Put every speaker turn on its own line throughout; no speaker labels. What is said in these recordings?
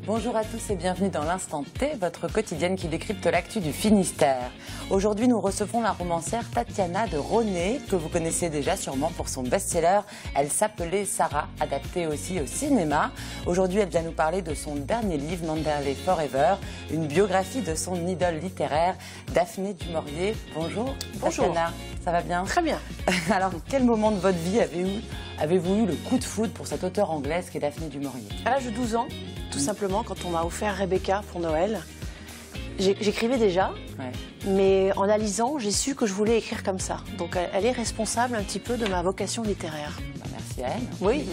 Bonjour à tous et bienvenue dans l'Instant T, votre quotidienne qui décrypte l'actu du Finistère. Aujourd'hui, nous recevons la romancière Tatiana de Roné, que vous connaissez déjà sûrement pour son best-seller. Elle s'appelait Sarah, adaptée aussi au cinéma. Aujourd'hui, elle vient nous parler de son dernier livre, Manderley Forever, une biographie de son idole littéraire, Daphné du Maurier. Bonjour.
Bonjour.
Tatiana, ça va bien?
Très bien.
Alors, quel moment de votre vie avez-vous eu le coup de foudre pour cette auteure anglaise qui est Daphné du Maurier?
À l'âge de 12 ans, tout simplement, quand on m'a offert Rebecca pour Noël, j'écrivais déjà, mais en la lisant, j'ai su que je voulais écrire comme ça. Donc elle est responsable un petit peu de ma vocation littéraire.
Merci à elle.
Oui.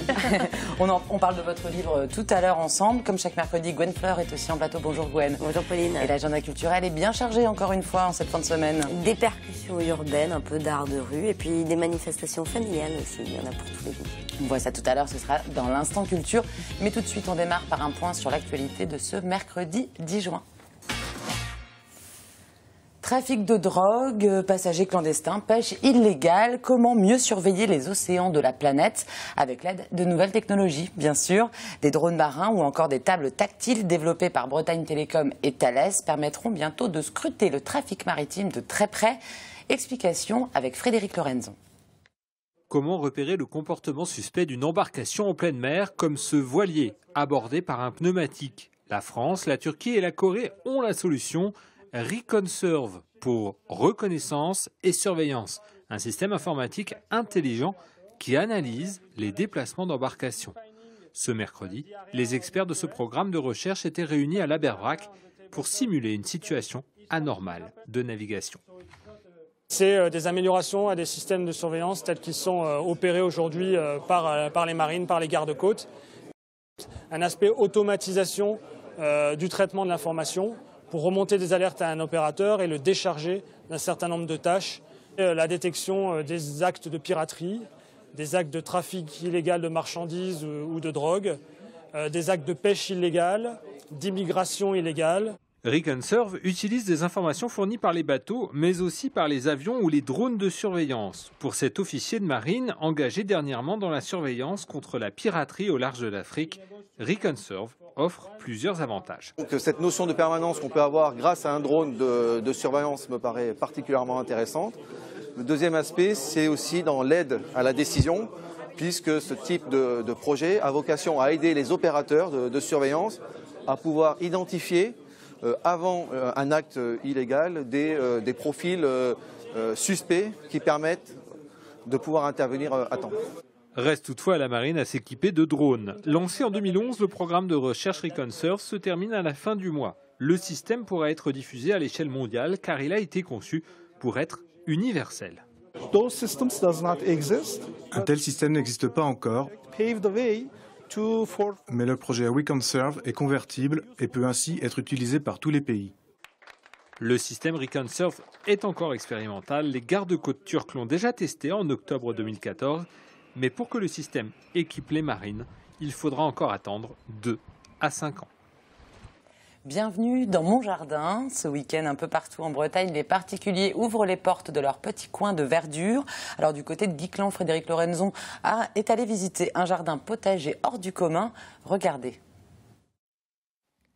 On parle de votre livre tout à l'heure ensemble. Comme chaque mercredi, Gwen Fleur est aussi en plateau. Bonjour Gwen.
Bonjour Pauline.
Et l'agenda culturel est bien chargé encore une fois en cette fin de semaine.
Des percussions urbaines, un peu d'art de rue et puis des manifestations familiales aussi. Il y en a pour tous les goûts.
On voit ça tout à l'heure, ce sera dans l'Instant Culture. Mais tout de suite, on démarre par un point sur l'actualité de ce mercredi 10 juin. Trafic de drogue, passagers clandestins, pêche illégale, comment mieux surveiller les océans de la planète avec l'aide de nouvelles technologies, bien sûr. Des drones marins ou encore des tables tactiles développées par Bretagne Télécom et Thales permettront bientôt de scruter le trafic maritime de très près. Explication avec Frédéric Lorenzon.
Comment repérer le comportement suspect d'une embarcation en pleine mer comme ce voilier abordé par un pneumatique? La France, la Turquie et la Corée ont la solution. Reconserve pour reconnaissance et surveillance, un système informatique intelligent qui analyse les déplacements d'embarcations. Ce mercredi, les experts de ce programme de recherche étaient réunis à l'Abervrac pour simuler une situation anormale de navigation.
C'est des améliorations à des systèmes de surveillance tels qu'ils sont opérés aujourd'hui par les marines, par les gardes-côtes. Un aspect automatisation du traitement de l'information pour remonter des alertes à un opérateur et le décharger d'un certain nombre de tâches. La détection des actes de piraterie, des actes de trafic illégal de marchandises ou de drogue, des actes de pêche illégale, d'immigration illégale.
Reconserve utilise des informations fournies par les bateaux, mais aussi par les avions ou les drones de surveillance. Pour cet officier de marine engagé dernièrement dans la surveillance contre la piraterie au large de l'Afrique, Reconserve offre plusieurs avantages.
Donc, cette notion de permanence qu'on peut avoir grâce à un drone de surveillance me paraît particulièrement intéressante. Le deuxième aspect, c'est aussi dans l'aide à la décision, puisque ce type de projet a vocation à aider les opérateurs de surveillance à pouvoir identifier avant un acte illégal des profils suspects qui permettent de pouvoir intervenir à temps.
Reste toutefois à la marine à s'équiper de drones. Lancé en 2011, le programme de recherche Reconserve se termine à la fin du mois. Le système pourra être diffusé à l'échelle mondiale car il a été conçu pour être universel.
Un tel système n'existe pas encore, mais le projet Reconserve est convertible et peut ainsi être utilisé par tous les pays.
Le système Reconserve est encore expérimental. Les gardes-côtes turcs l'ont déjà testé en octobre 2014. Mais pour que le système équipe les marines, il faudra encore attendre 2 à 5 ans.
Bienvenue dans mon jardin. Ce week-end, un peu partout en Bretagne, les particuliers ouvrent les portes de leur petit coin de verdure. Alors du côté de Guiclan, Frédéric Lorenzon est allé visiter un jardin potager hors du commun. Regardez.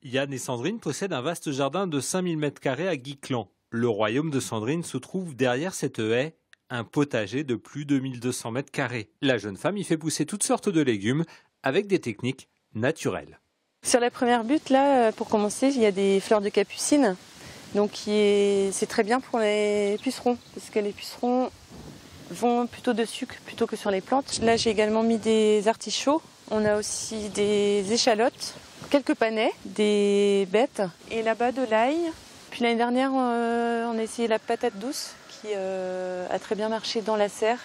Yann et Sandrine possèdent un vaste jardin de 5000 m² à Guiclan. Le royaume de Sandrine se trouve derrière cette haie. Un potager de plus de 1200 m². La jeune femme y fait pousser toutes sortes de légumes avec des techniques naturelles.
Sur la première butte, là, pour commencer, il y a des fleurs de capucine. Donc c'est très bien pour les pucerons, parce que les pucerons vont plutôt dessus plutôt que sur les plantes. Là, j'ai également mis des artichauts. On a aussi des échalotes, quelques panais, des bêtes. Et là-bas, de l'ail. Puis l'année dernière, on a essayé la patate douce, qui a très bien marché dans la serre.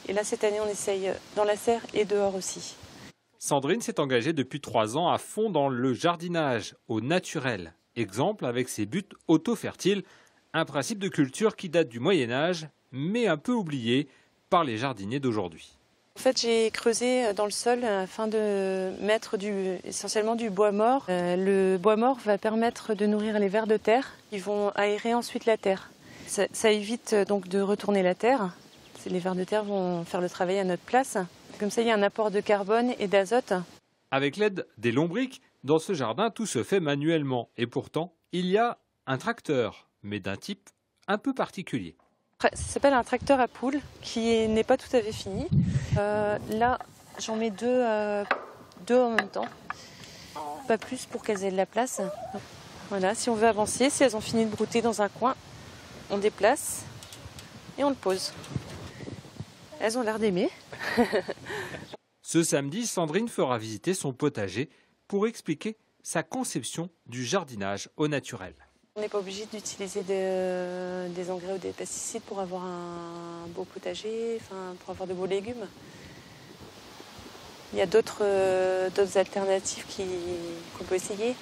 Et là, cette année, on essaye dans la serre et dehors aussi.
Sandrine s'est engagée depuis 3 ans à fond dans le jardinage au naturel. Exemple avec ses buttes auto-fertiles, un principe de culture qui date du Moyen-Âge, mais un peu oublié par les jardiniers d'aujourd'hui.
En fait, j'ai creusé dans le sol afin de mettre essentiellement du bois mort. Le bois mort va permettre de nourrir les vers de terre qui vont aérer ensuite la terre. Ça évite donc de retourner la terre. Les vers de terre vont faire le travail à notre place. Comme ça, il y a un apport de carbone et d'azote.
Avec l'aide des lombrics, Dans ce jardin, tout se fait manuellement. Et pourtant, il y a un tracteur, mais d'un type un peu particulier.
Ça s'appelle un tracteur à poules qui n'est pas tout à fait fini. Là, j'en mets deux en même temps. Pas plus pour qu'elles aient de la place. Voilà, si on veut avancer, si elles ont fini de brouter dans un coin, on déplace et on le pose. Elles ont l'air d'aimer.
Ce samedi, Sandrine fera visiter son potager pour expliquer sa conception du jardinage au naturel.
On n'est pas obligé d'utiliser des engrais ou des pesticides pour avoir un beau potager, pour avoir de beaux légumes. Il y a d'autres alternatives qu'on peut essayer.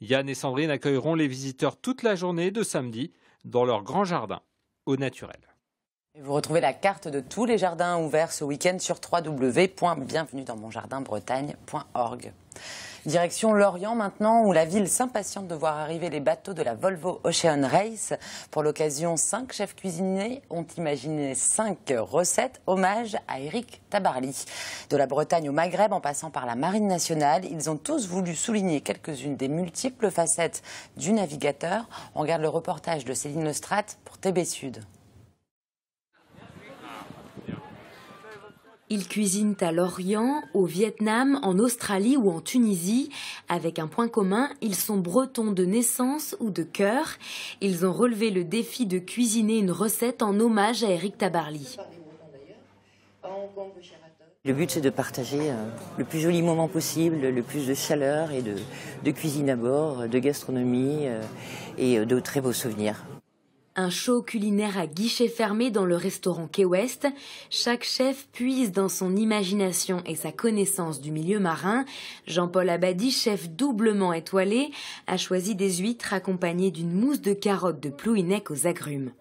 Yann et Sandrine accueilleront les visiteurs toute la journée de samedi dans leur grand jardin au naturel.
Et vous retrouvez la carte de tous les jardins ouverts ce week-end sur www.bienvenuedansmonjardin.org. Direction Lorient maintenant, où la ville s'impatiente de voir arriver les bateaux de la Volvo Ocean Race. Pour l'occasion, 5 chefs cuisiniers ont imaginé 5 recettes hommage à Éric Tabarly. De la Bretagne au Maghreb, en passant par la Marine nationale, ils ont tous voulu souligner quelques-unes des multiples facettes du navigateur. On regarde le reportage de Céline Lestrade pour TB Sud.
Ils cuisinent à l'Orient, au Vietnam, en Australie ou en Tunisie. Avec un point commun, ils sont bretons de naissance ou de cœur. Ils ont relevé le défi de cuisiner une recette en hommage à Éric Tabarly.
Le but, c'est de partager le plus joli moment possible, le plus de chaleur et de cuisine à bord, de gastronomie et de très beaux souvenirs.
Un show culinaire à guichet fermé dans le restaurant Key West. Chaque chef puise dans son imagination et sa connaissance du milieu marin. Jean-Paul Abadi, chef doublement étoilé, a choisi des huîtres accompagnées d'une mousse de carottes de Plouhinec aux agrumes.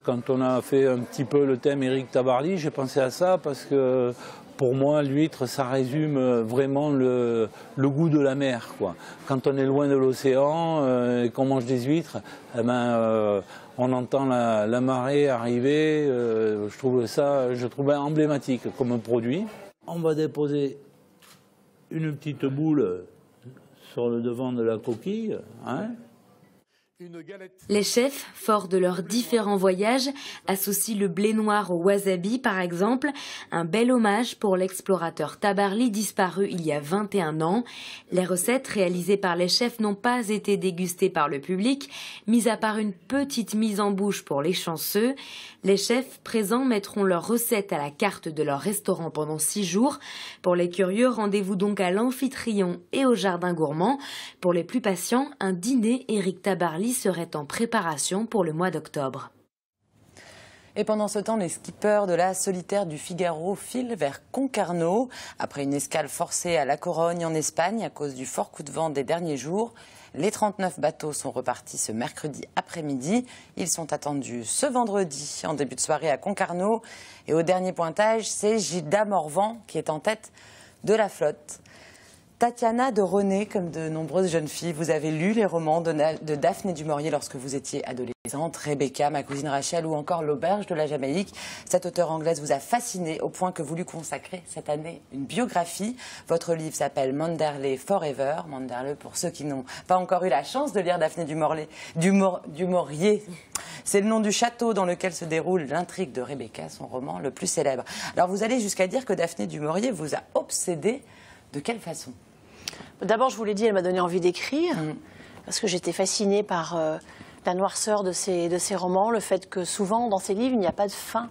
Quand on a fait un petit peu le thème Éric Tabarly, j'ai pensé à ça parce que pour moi, l'huître, ça résume vraiment le goût de la mer, quoi. Quand on est loin de l'océan et qu'on mange des huîtres, on entend la marée arriver. Je trouve emblématique comme un produit. On va déposer une petite boule sur le devant de la coquille, hein.
Les chefs, forts de leurs différents voyages, associent le blé noir au wasabi, par exemple, un bel hommage pour l'explorateur Tabarly disparu il y a 21 ans. Les recettes réalisées par les chefs n'ont pas été dégustées par le public, mis à part une petite mise en bouche pour les chanceux. Les chefs présents mettront leurs recettes à la carte de leur restaurant pendant 6 jours. Pour les curieux, rendez-vous donc à l'Amphitryon et au Jardin Gourmand. Pour les plus patients, un dîner Éric Tabarly serait en préparation pour le mois d'octobre.
Et pendant ce temps, les skippers de la Solitaire du Figaro filent vers Concarneau. Après une escale forcée à La Corogne en Espagne à cause du fort coup de vent des derniers jours, les 39 bateaux sont repartis ce mercredi après-midi. Ils sont attendus ce vendredi en début de soirée à Concarneau. Et au dernier pointage, c'est Gilda Morvan qui est en tête de la flotte. Tatiana de René, comme de nombreuses jeunes filles, vous avez lu les romans de Daphné du Maurier lorsque vous étiez adolescente, Rebecca, Ma cousine Rachel ou encore L'Auberge de la Jamaïque. Cette auteure anglaise vous a fasciné au point que vous lui consacrez cette année une biographie. Votre livre s'appelle Manderley Forever. Manderley pour ceux qui n'ont pas encore eu la chance de lire Daphné du Maurier. C'est le nom du château dans lequel se déroule l'intrigue de Rebecca, son roman le plus célèbre. Alors vous allez jusqu'à dire que Daphné du Maurier vous a obsédé. De quelle façon ?
D'abord, je vous l'ai dit, elle m'a donné envie d'écrire, parce que j'étais fascinée par la noirceur de ses romans, le fait que souvent, dans ses livres, il n'y a pas de fin.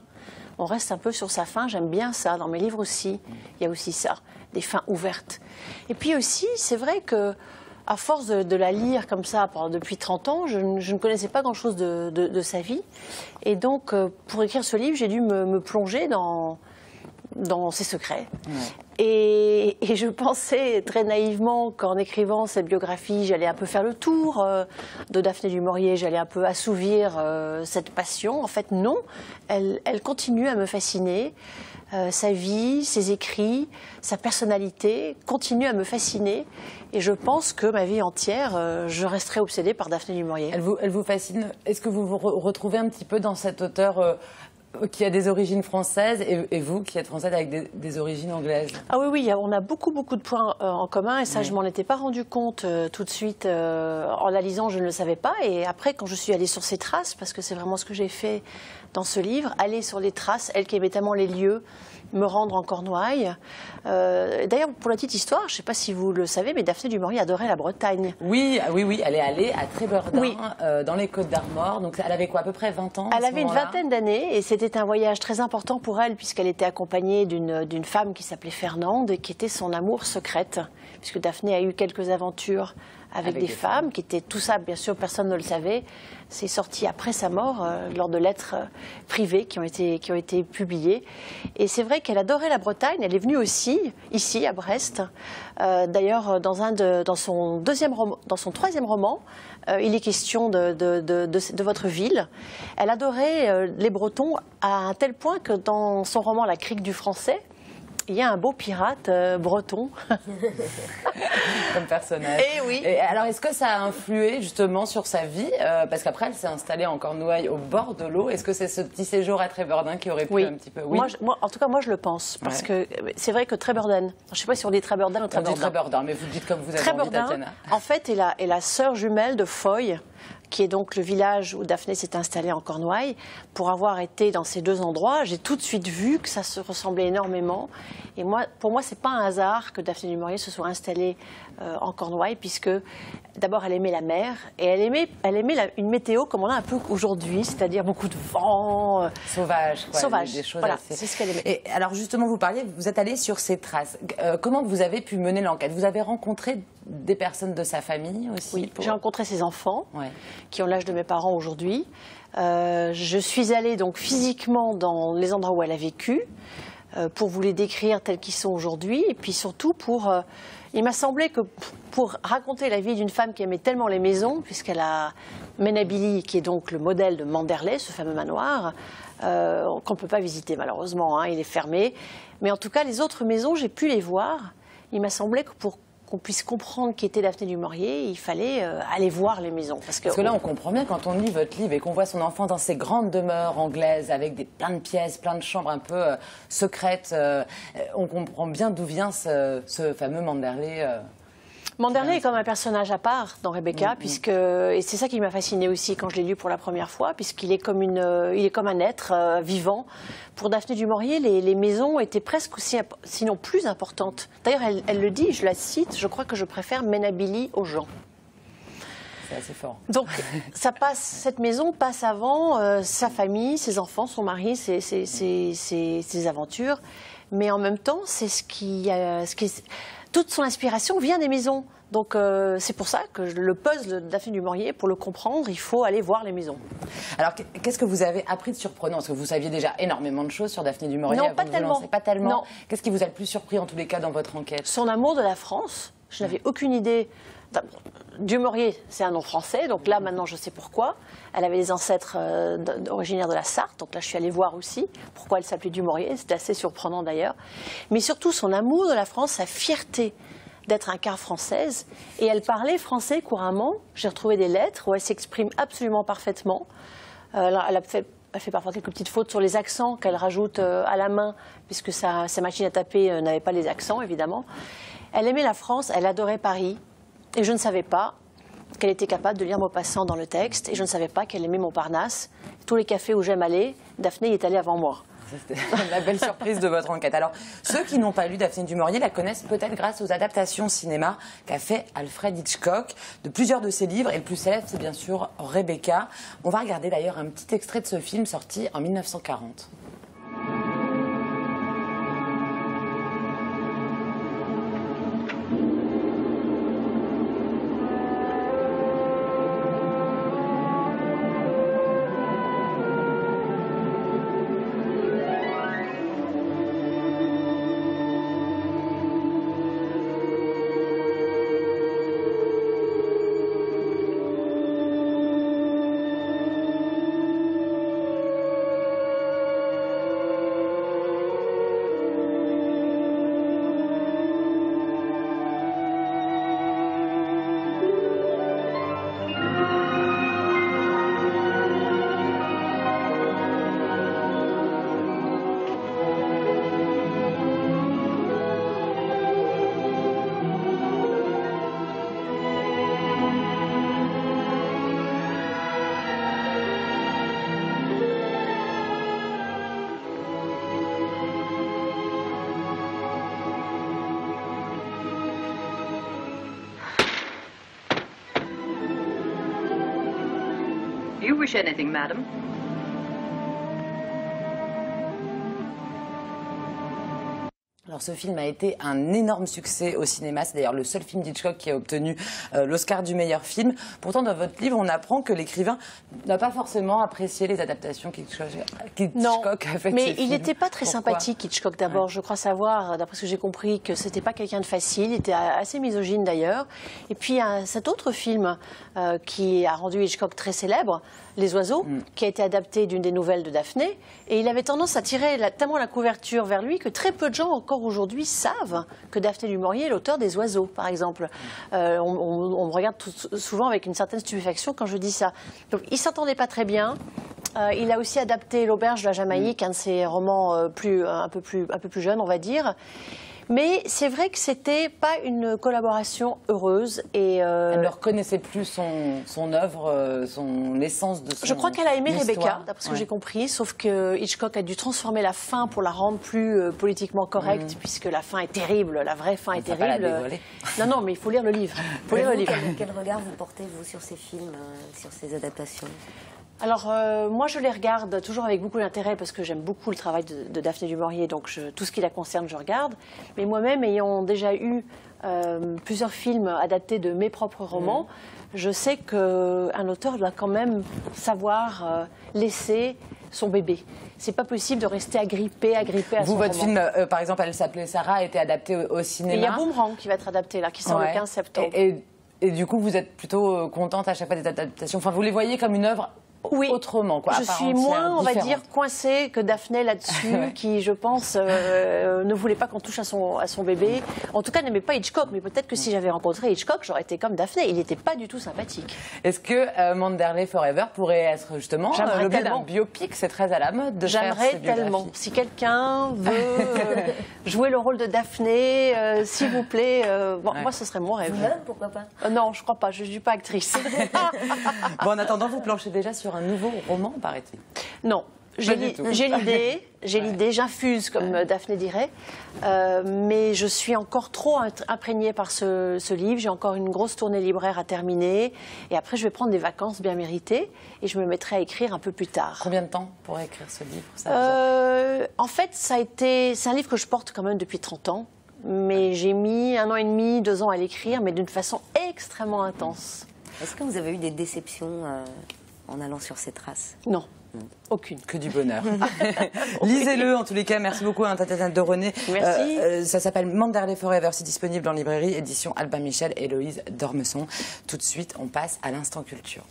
On reste un peu sur sa fin, j'aime bien ça. Dans mes livres aussi, il y a aussi ça, des fins ouvertes. Et puis aussi, c'est vrai que à force de la lire comme ça depuis 30 ans, je ne connaissais pas grand-chose de sa vie. Et donc, pour écrire ce livre, j'ai dû me plonger dans ses secrets. Ouais. Et je pensais très naïvement qu'en écrivant cette biographie, j'allais un peu faire le tour de Daphné du Maurier, j'allais un peu assouvir cette passion. En fait, non, elle continue à me fasciner. Sa vie, ses écrits, sa personnalité continuent à me fasciner. Et je pense que ma vie entière, je resterai obsédée par Daphné du Maurier.
Elle vous fascine. Est-ce que vous vous retrouvez un petit peu dans cet auteur qui a des origines françaises et vous qui êtes française avec des origines anglaises.
Ah oui, oui, on a beaucoup de points en commun et ça, je m'en étais pas rendu compte tout de suite. En la lisant, je ne le savais pas. Et après, quand je suis allée sur ces traces, parce que c'est vraiment ce que j'ai fait dans ce livre, aller sur les traces, elle qui aimait tellement les lieux, me rendre en Cornouailles. D'ailleurs, pour la petite histoire, je ne sais pas si vous le savez, mais Daphné du Maurier adorait la Bretagne.
Oui, elle est allée à Trébeurdun, dans les Côtes d'Armor. Donc elle avait quoi, à peu près 20 ans?
Elle avait une vingtaine d'années et c'était un voyage très important pour elle puisqu'elle était accompagnée d'une femme qui s'appelait Fernande et qui était son amour secrète. Puisque Daphné a eu quelques aventures avec des femmes qui étaient tout ça, bien sûr, personne ne le savait. C'est sorti après sa mort, lors de lettres privées qui ont été publiées. Et c'est vrai qu'elle adorait la Bretagne. Elle est venue aussi, ici, à Brest. D'ailleurs, dans son troisième roman, il est question de votre ville. Elle adorait les Bretons à un tel point que dans son roman La Crique du Français, il y a un beau pirate breton.
Comme personnage.
Et oui.
Et alors, est-ce que ça a influé justement sur sa vie? Parce qu'après, elle s'est installée en Cornouailles, au bord de l'eau. Est-ce que c'est ce petit séjour à Trébeurdun qui aurait pu un petit peu... Oui.
En tout cas, moi, je le pense. Parce que c'est vrai que Trébeurdun, je ne sais pas si on dit Trébeurdun ou Trébeurdun.
On dit Trébeurdun, mais vous le dites comme vous avez envie, Tatiana.
En fait, est la sœur jumelle de Foy, qui est donc le village où Daphné s'est installée en Cornouailles. Pour avoir été dans ces deux endroits, j'ai tout de suite vu que ça se ressemblait énormément. Et pour moi, c'est pas un hasard que Daphné du Maurier se soit installée en Cornouailles, puisque d'abord elle aimait la mer et elle aimait une météo comme on a un peu aujourd'hui, c'est-à-dire beaucoup de vent,
sauvage,
des choses. Voilà, c'est ce qu'elle aimait.
Et alors justement, vous êtes allée sur ces traces. Comment vous avez pu mener l'enquête? Vous avez rencontré des personnes de sa famille aussi?
Oui, j'ai rencontré ses enfants, qui ont l'âge de mes parents aujourd'hui. Je suis allée donc physiquement dans les endroits où elle a vécu, pour vous les décrire tels qu'ils sont aujourd'hui, et puis surtout il m'a semblé que pour raconter la vie d'une femme qui aimait tellement les maisons, puisqu'elle a Menabili, qui est donc le modèle de Manderley, ce fameux manoir, qu'on ne peut pas visiter malheureusement, il est fermé. Mais en tout cas, les autres maisons, j'ai pu les voir. Il m'a semblé que pour qu'on puisse comprendre qui était Daphné du Maurier, il fallait aller voir les maisons. Parce que
là, on comprend bien quand on lit votre livre et qu'on voit son enfant dans ces grandes demeures anglaises avec plein de pièces, plein de chambres un peu secrètes. On comprend bien d'où vient ce fameux Manderley.
Manderley est comme un personnage à part dans Rebecca, et c'est ça qui m'a fascinée aussi quand je l'ai lu pour la première fois, puisqu'il est comme un être vivant. Pour Daphné du Maurier, les maisons étaient presque aussi, sinon plus importantes. D'ailleurs, elle le dit, je la cite, je crois que je préfère Menabili aux gens.
C'est assez fort.
Donc, cette maison passe avant sa famille, ses enfants, son mari, ses aventures, mais en même temps, toute son inspiration vient des maisons. Donc c'est pour ça que le puzzle de Daphné du Maurier, pour le comprendre, il faut aller voir les maisons.
Alors qu'est-ce que vous avez appris de surprenant? Parce que vous saviez déjà énormément de choses sur Daphné du Maurier.
Non, pas tellement.
Pas tellement.
Non.
Qu'est-ce qui vous a le plus surpris en tous les cas dans votre enquête?
Son amour de la France. Je n'avais aucune idée. Du Maurier, c'est un nom français, donc là maintenant je sais pourquoi. Elle avait des ancêtres originaires de la Sarthe, donc là je suis allée voir aussi pourquoi elle s'appelait du Maurier, c'était assez surprenant d'ailleurs. Mais surtout son amour de la France, sa fierté d'être un quart française, et elle parlait français couramment. J'ai retrouvé des lettres où elle s'exprime absolument parfaitement. Elle fait parfois quelques petites fautes sur les accents qu'elle rajoute à la main, puisque sa machine à taper n'avait pas les accents évidemment. Elle aimait la France, elle adorait Paris. Et je ne savais pas qu'elle était capable de lire Maupassant dans le texte. Et je ne savais pas qu'elle aimait Montparnasse. Tous les cafés où j'aime aller, Daphné y est allée avant moi.
C'était la belle surprise de votre enquête. Alors, ceux qui n'ont pas lu Daphné du Maurier la connaissent peut-être grâce aux adaptations cinéma qu'a fait Alfred Hitchcock de plusieurs de ses livres. Et le plus célèbre, c'est bien sûr Rebecca. On va regarder d'ailleurs un petit extrait de ce film sorti en 1940. you wish anything, madam? Alors ce film a été un énorme succès au cinéma, c'est d'ailleurs le seul film d'Hitchcock qui a obtenu l'Oscar du meilleur film. Pourtant dans votre livre on apprend que l'écrivain n'a pas forcément apprécié les adaptations qu'Hitchcock a faites.
Mais il n'était pas très sympathique Hitchcock d'abord, je crois savoir, d'après ce que j'ai compris, que c'était pas quelqu'un de facile, il était assez misogyne d'ailleurs. Et puis cet autre film qui a rendu Hitchcock très célèbre, Les Oiseaux, qui a été adapté d'une des nouvelles de Daphné, et il avait tendance à tirer tellement la couverture vers lui que très peu de gens encore aujourd'hui savent que Daphné du Maurier est l'auteur des Oiseaux, par exemple. On me regarde souvent avec une certaine stupéfaction quand je dis ça. Donc il s'entendait pas très bien. Il a aussi adapté L'Auberge de la Jamaïque, un de ses romans un peu plus jeune, on va dire. Mais c'est vrai que c'était pas une collaboration heureuse. Et
elle ne reconnaissait plus son œuvre, son essence de son
Je crois qu'elle a aimé
histoire.
Rebecca, d'après ce que j'ai compris, sauf que Hitchcock a dû transformer la fin pour la rendre plus politiquement correcte, puisque la fin est terrible, la vraie fin est terrible.
Pas la dévoiler.
Non, mais il faut lire le livre.
Quel regard vous portez, vous, sur ces films, sur ces adaptations ?
Alors, moi, je les regarde toujours avec beaucoup d'intérêt parce que j'aime beaucoup le travail de Daphné du Maurier, donc tout ce qui la concerne, je regarde. Mais moi-même, ayant déjà eu plusieurs films adaptés de mes propres romans, je sais qu'un auteur doit quand même savoir laisser son bébé. C'est pas possible de rester agrippé à son roman.
Votre film, par exemple, Elle s'appelait Sarah, a été adapté au cinéma.
Et il y a Boomerang qui va être adapté, là, qui sort le 15 septembre.
Et du coup, vous êtes plutôt contente à chaque fois des adaptations. Enfin, vous les voyez comme une œuvre autrement, quoi.
Je suis moins, on va dire, coincée que Daphné là-dessus, qui, je pense, ne voulait pas qu'on touche à son bébé. En tout cas, n'aimait pas Hitchcock. Mais peut-être que si j'avais rencontré Hitchcock, j'aurais été comme Daphné. Il n'était pas du tout sympathique.
Est-ce que Manderley Forever pourrait être justement l'objet d'un biopic? C'est très à la mode de faire ces biographies.
J'aimerais tellement. Si quelqu'un veut jouer le rôle de Daphné, s'il vous plaît, moi, ce serait mon rêve.
Vous-même, pourquoi pas?
Non, je crois pas. Je ne suis pas actrice.
Bon, en attendant, vous planchez déjà sur un nouveau roman, paraît-il?
Non. J'ai l'idée, j'infuse, comme Daphné dirait, mais je suis encore trop imprégnée par ce livre. J'ai encore une grosse tournée libraire à terminer, et après je vais prendre des vacances bien méritées, et je me mettrai à écrire un peu plus tard.
Combien de temps pour écrire ce livre?
En fait, c'est un livre que je porte quand même depuis 30 ans, mais j'ai mis 1 an et demi, 2 ans à l'écrire, mais d'une façon extrêmement intense.
Est-ce que vous avez eu des déceptions en allant sur ces traces?
Non. Aucune.
Que du bonheur. Lisez-le en tous les cas. Merci beaucoup à Tatiana de René.
Merci.
Ça s'appelle Manderley Forever. C'est disponible en librairie. Édition Albin Michel et Héloïse Dormesson. Tout de suite, on passe à l'instant culture.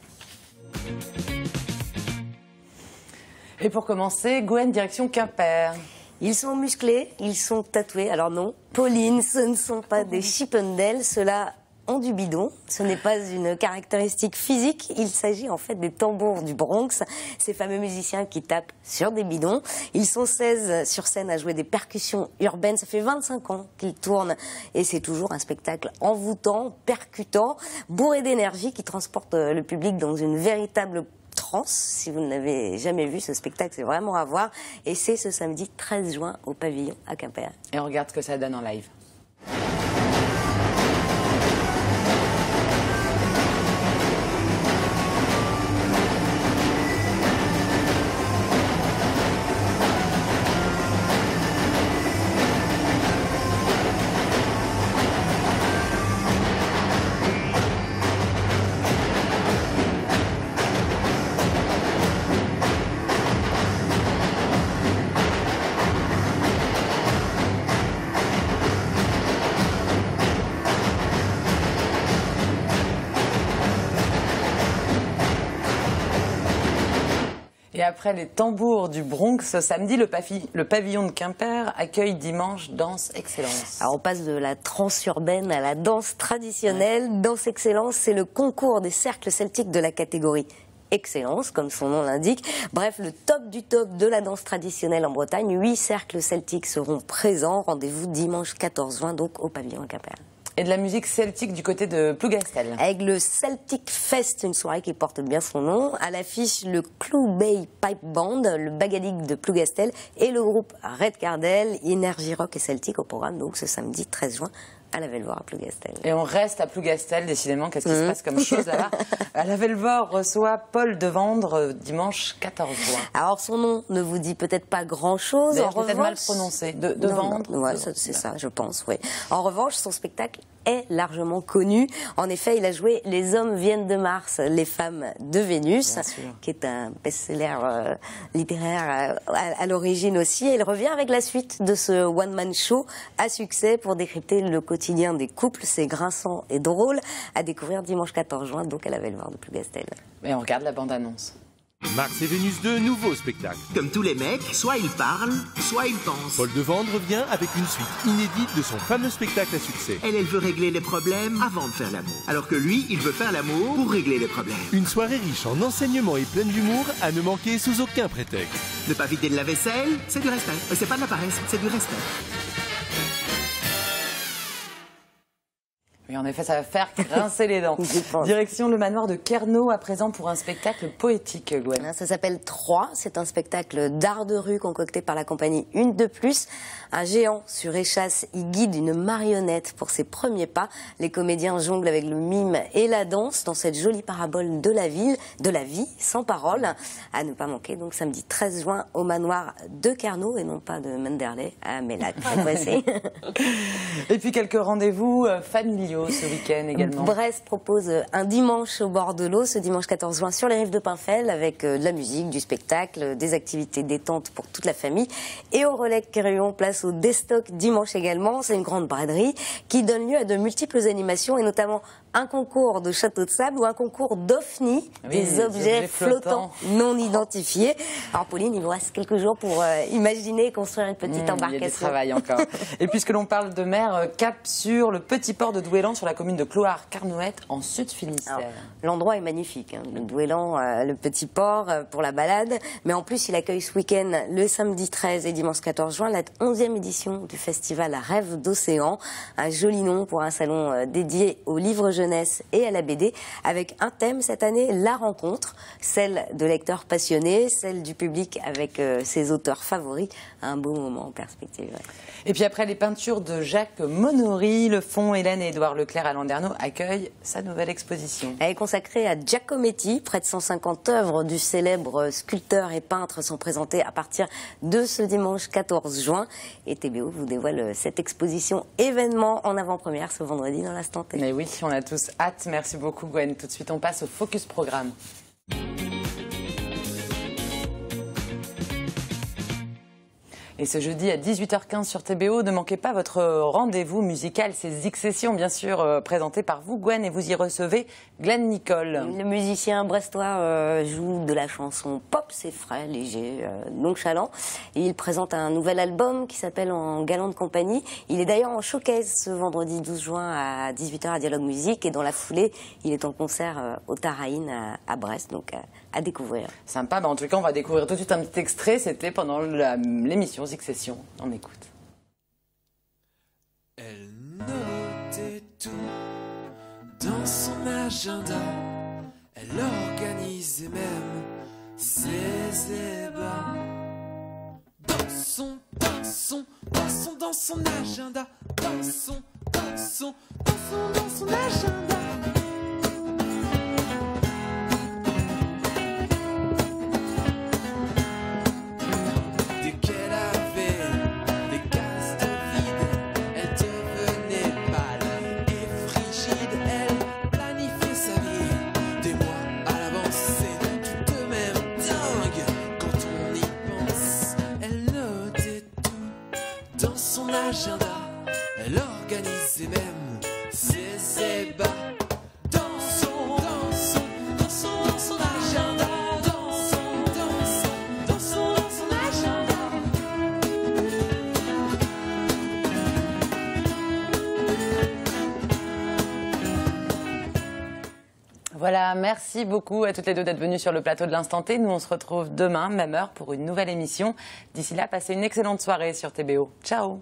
Et pour commencer, Gwen, direction Quimper.
Ils sont musclés, ils sont tatoués. Alors non, Pauline, ce ne sont pas des Chippendales. Ceux-là ont du bidon. Ce n'est pas une caractéristique physique. Il s'agit en fait des tambours du Bronx, ces fameux musiciens qui tapent sur des bidons. Ils sont 16 sur scène à jouer des percussions urbaines. Ça fait 25 ans qu'ils tournent et c'est toujours un spectacle envoûtant, percutant, bourré d'énergie qui transporte le public dans une véritable transe. Si vous ne l'avez jamais vu, ce spectacle, c'est vraiment à voir. Et c'est ce samedi 13 juin au Pavillon à Quimper.
Et on regarde ce que ça donne en live. Et après les tambours du Bronx, samedi, le pavillon de Quimper accueille dimanche Danse Excellence.
Alors on passe de la trance urbaine à la danse traditionnelle. Danse Excellence, c'est le concours des cercles celtiques de la catégorie Excellence, comme son nom l'indique. Bref, le top du top de la danse traditionnelle en Bretagne. 8 cercles celtiques seront présents. Rendez-vous dimanche 14 juin, donc au pavillon à Quimper.
Et de la musique celtique du côté de Plougastel.
Avec le Celtic Fest, une soirée qui porte bien son nom. À l'affiche, le Clou Bay Pipe Band, le Bagalic de Plougastel et le groupe Red Cardel, Énergie Rock et Celtic au programme, donc ce samedi 13 juin à la Velvore à Plougastel.
Et on reste à Plougastel, décidément, qu'est-ce qui se passe comme chose là-bas? La Velvore reçoit Paul Devendre dimanche 14 juin.
Alors son nom ne vous dit peut-être pas grand-chose.
Peut-être mal prononcé. Devendre.
Ouais, c'est ça, je pense, oui. En revanche, son spectacle est largement connu. En effet, il a joué Les hommes viennent de Mars, les femmes de Vénus, qui est un best-seller littéraire à l'origine aussi. Et il revient avec la suite de ce one-man show à succès pour décrypter le quotidien des couples. C'est grinçant et drôle à découvrir dimanche 14 juin, donc à la Velvore de Plougastel.
Et on regarde la bande-annonce.
Mars et Vénus 2, nouveau spectacle.
Comme tous les mecs, soit ils parlent, soit ils pensent.
Paul Devendre revient avec une suite inédite de son fameux spectacle à succès.
Elle veut régler les problèmes avant de faire l'amour. Alors que lui, il veut faire l'amour pour régler les problèmes.
Une soirée riche en enseignements et pleine d'humour à ne manquer sous aucun prétexte.
Ne pas vider de la vaisselle, c'est du respect. C'est pas de la paresse, c'est du respect.
Oui, en effet, ça va faire grincer les dents. Direction le manoir de Kerno, à présent pour un spectacle poétique, Gwen.
Ça s'appelle 3. C'est un spectacle d'art de rue concocté par la compagnie Une de Plus. Un géant sur échasse y guide une marionnette pour ses premiers pas. Les comédiens jonglent avec le mime et la danse dans cette jolie parabole de la vie, sans parole. À ne pas manquer, donc samedi 13 juin au manoir de Kerno et non pas de Menderley à Mélac.
Et puis quelques rendez-vous familiaux ce week-end également.
Brest propose un dimanche au bord de l'eau, ce dimanche 14 juin sur les rives de Pinfel, avec de la musique, du spectacle, des activités détente pour toute la famille. Et au relais Quérillon, place au Destock dimanche également. C'est une grande braderie qui donne lieu à de multiples animations et notamment un concours de château de sable ou un concours d'OVNI, des objets flottants non identifiés. Alors Pauline, il vous reste quelques jours pour imaginer et construire une petite embarcation.
Il y a du travail encore. Et puisque l'on parle de mer, cap sur le petit port de Douélan, sur la commune de Cloire-Carnoët, en Sud-Finistère.
L'endroit est magnifique, hein, le Douélan, le petit port pour la balade. Mais en plus, il accueille ce week-end, le samedi 13 et dimanche 14 juin, la 11e édition du festival Rêve d'Océan. Un joli nom pour un salon dédié aux livres jeunesse et à la BD, avec un thème cette année, la rencontre, celle de lecteurs passionnés, celle du public avec ses auteurs favoris. Un beau moment en perspective. Ouais.
Et puis après les peintures de Jacques Monory, le fonds Hélène et Édouard Leclerc à Landerneau accueille sa nouvelle exposition.
Elle est consacrée à Giacometti. Près de 150 œuvres du célèbre sculpteur et peintre sont présentées à partir de ce dimanche 14 juin. Et TBO vous dévoile cette exposition événement en avant-première ce vendredi dans l'Instant T.
Mais oui, on a tous hâte. Merci beaucoup Gwen. Tout de suite, on passe au Focus Programme. Et ce jeudi à 18h15 sur TBO, ne manquez pas votre rendez-vous musical. C'est Zixession, bien sûr, présenté par vous, Gwen, et vous y recevez Glenn Nicole.
Le musicien brestois joue de la chanson pop, c'est frais, léger, nonchalant. Et il présente un nouvel album qui s'appelle En galante compagnie. Il est d'ailleurs en showcase ce vendredi 12 juin à 18h à Dialogue Musique. Et dans la foulée, il est en concert au Taraïne à Brest, donc à découvrir.
Sympa, en tout cas, on va découvrir tout de suite un petit extrait. C'était pendant l'émission Succession. On écoute.
Elle notait tout dans son agenda. Elle organisait même ses ébats. Dans son agenda. Dans son agenda. Agenda, elle organisait même ses ébats dans son agenda, dans son agenda.
Voilà, merci beaucoup à toutes les deux d'être venues sur le plateau de l'Instant T. Nous, on se retrouve demain, même heure, pour une nouvelle émission. D'ici là, passez une excellente soirée sur TBO. Ciao!